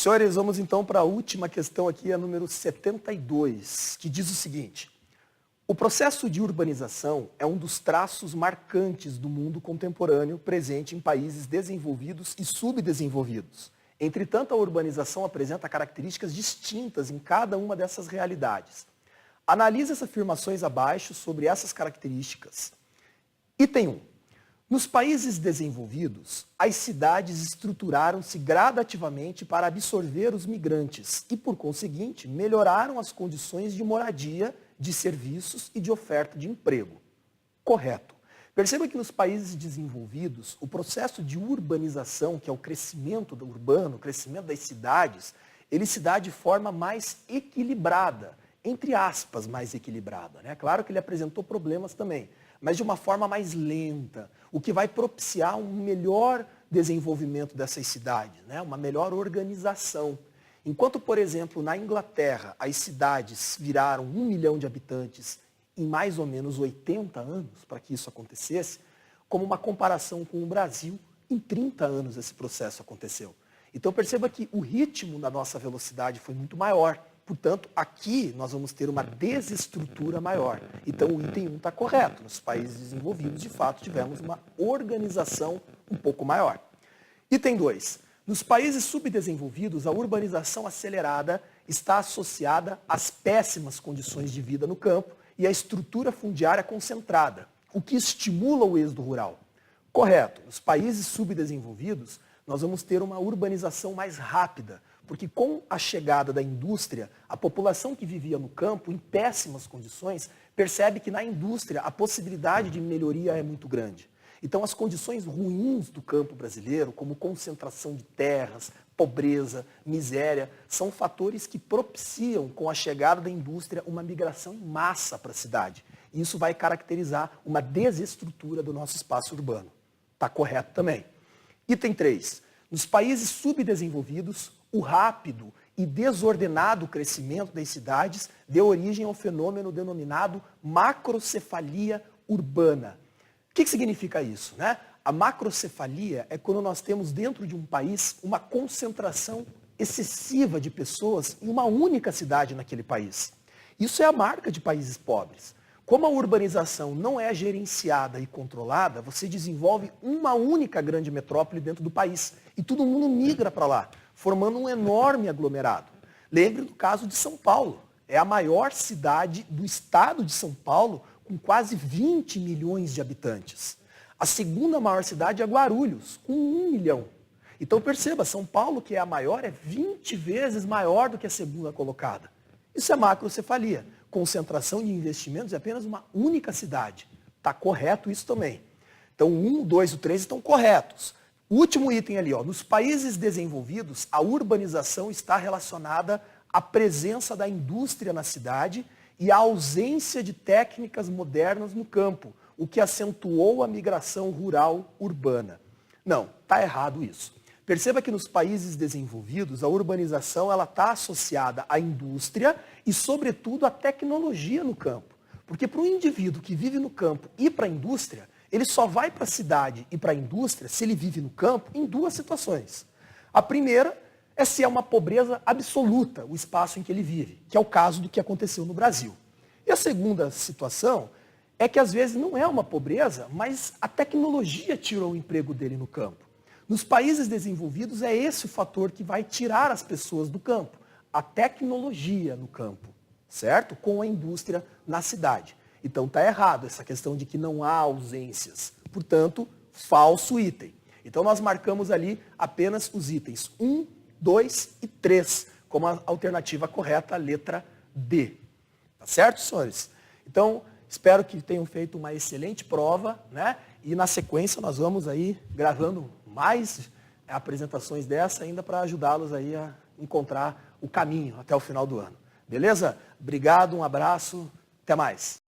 Senhores, vamos então para a última questão aqui, a número 72, que diz o seguinte: o processo de urbanização é um dos traços marcantes do mundo contemporâneo presente em países desenvolvidos e subdesenvolvidos. Entretanto, a urbanização apresenta características distintas em cada uma dessas realidades. Analise as afirmações abaixo sobre essas características. Item 1. Nos países desenvolvidos, as cidades estruturaram-se gradativamente para absorver os migrantes e, por conseguinte, melhoraram as condições de moradia, de serviços e de oferta de emprego. Correto. Perceba que nos países desenvolvidos, o processo de urbanização, que é o crescimento urbano, o crescimento das cidades, ele se dá de forma mais equilibrada, entre aspas, mais equilibrada, né? Claro que ele apresentou problemas também, mas de uma forma mais lenta, o que vai propiciar um melhor desenvolvimento dessas cidades, né? Uma melhor organização. Enquanto, por exemplo, na Inglaterra, as cidades viraram 1 milhão de habitantes em mais ou menos 80 anos para que isso acontecesse, como uma comparação com o Brasil, em 30 anos esse processo aconteceu. Então perceba que o ritmo da nossa velocidade foi muito maior. Portanto, aqui nós vamos ter uma desestrutura maior. Então o item 1 está correto. Nos países desenvolvidos, de fato, tivemos uma organização um pouco maior. Item 2. Nos países subdesenvolvidos, a urbanização acelerada está associada às péssimas condições de vida no campo e à estrutura fundiária concentrada, o que estimula o êxodo rural. Correto. Nos países subdesenvolvidos, nós vamos ter uma urbanização mais rápida, porque com a chegada da indústria, a população que vivia no campo, em péssimas condições, percebe que na indústria a possibilidade de melhoria é muito grande. Então as condições ruins do campo brasileiro, como concentração de terras, pobreza, miséria, são fatores que propiciam, com a chegada da indústria, uma migração em massa para a cidade. E isso vai caracterizar uma desestrutura do nosso espaço urbano. Está correto também. Item 3. Nos países subdesenvolvidos, o rápido e desordenado crescimento das cidades deu origem ao fenômeno denominado macrocefalia urbana. O que significa isso, né? A macrocefalia é quando nós temos dentro de um país uma concentração excessiva de pessoas em uma única cidade naquele país. Isso é a marca de países pobres. Como a urbanização não é gerenciada e controlada, você desenvolve uma única grande metrópole dentro do país e todo mundo migra para lá, formando um enorme aglomerado. Lembre do caso de São Paulo. É a maior cidade do estado de São Paulo, com quase 20 milhões de habitantes. A segunda maior cidade é Guarulhos, com 1 milhão. Então perceba, São Paulo, que é a maior, é 20 vezes maior do que a segunda colocada. Isso é macrocefalia. Concentração de investimentos em apenas uma única cidade. Está correto isso também. Então, o 1, 2 e o 3 estão corretos. O último item ali, ó, nos países desenvolvidos, a urbanização está relacionada à presença da indústria na cidade e à ausência de técnicas modernas no campo, o que acentuou a migração rural urbana. Não, está errado isso. Perceba que nos países desenvolvidos, a urbanização está associada à indústria e, sobretudo, à tecnologia no campo. Porque para um indivíduo que vive no campo e para a indústria, ele só vai para a cidade e para a indústria, se ele vive no campo, em duas situações. A primeira é se é uma pobreza absoluta o espaço em que ele vive, que é o caso do que aconteceu no Brasil. E a segunda situação é que, às vezes, não é uma pobreza, mas a tecnologia tirou o emprego dele no campo. Nos países desenvolvidos, é esse o fator que vai tirar as pessoas do campo. A tecnologia no campo, certo? Com a indústria na cidade. Então está errado essa questão de que não há ausências. Portanto, falso item. Então nós marcamos ali apenas os itens 1, 2 e 3, como a alternativa correta, a letra D. Tá certo, senhores? Então, espero que tenham feito uma excelente prova, né? E na sequência nós vamos aí gravando mais apresentações dessa ainda para ajudá-los aí a encontrar o caminho até o final do ano. Beleza? Obrigado, um abraço, até mais.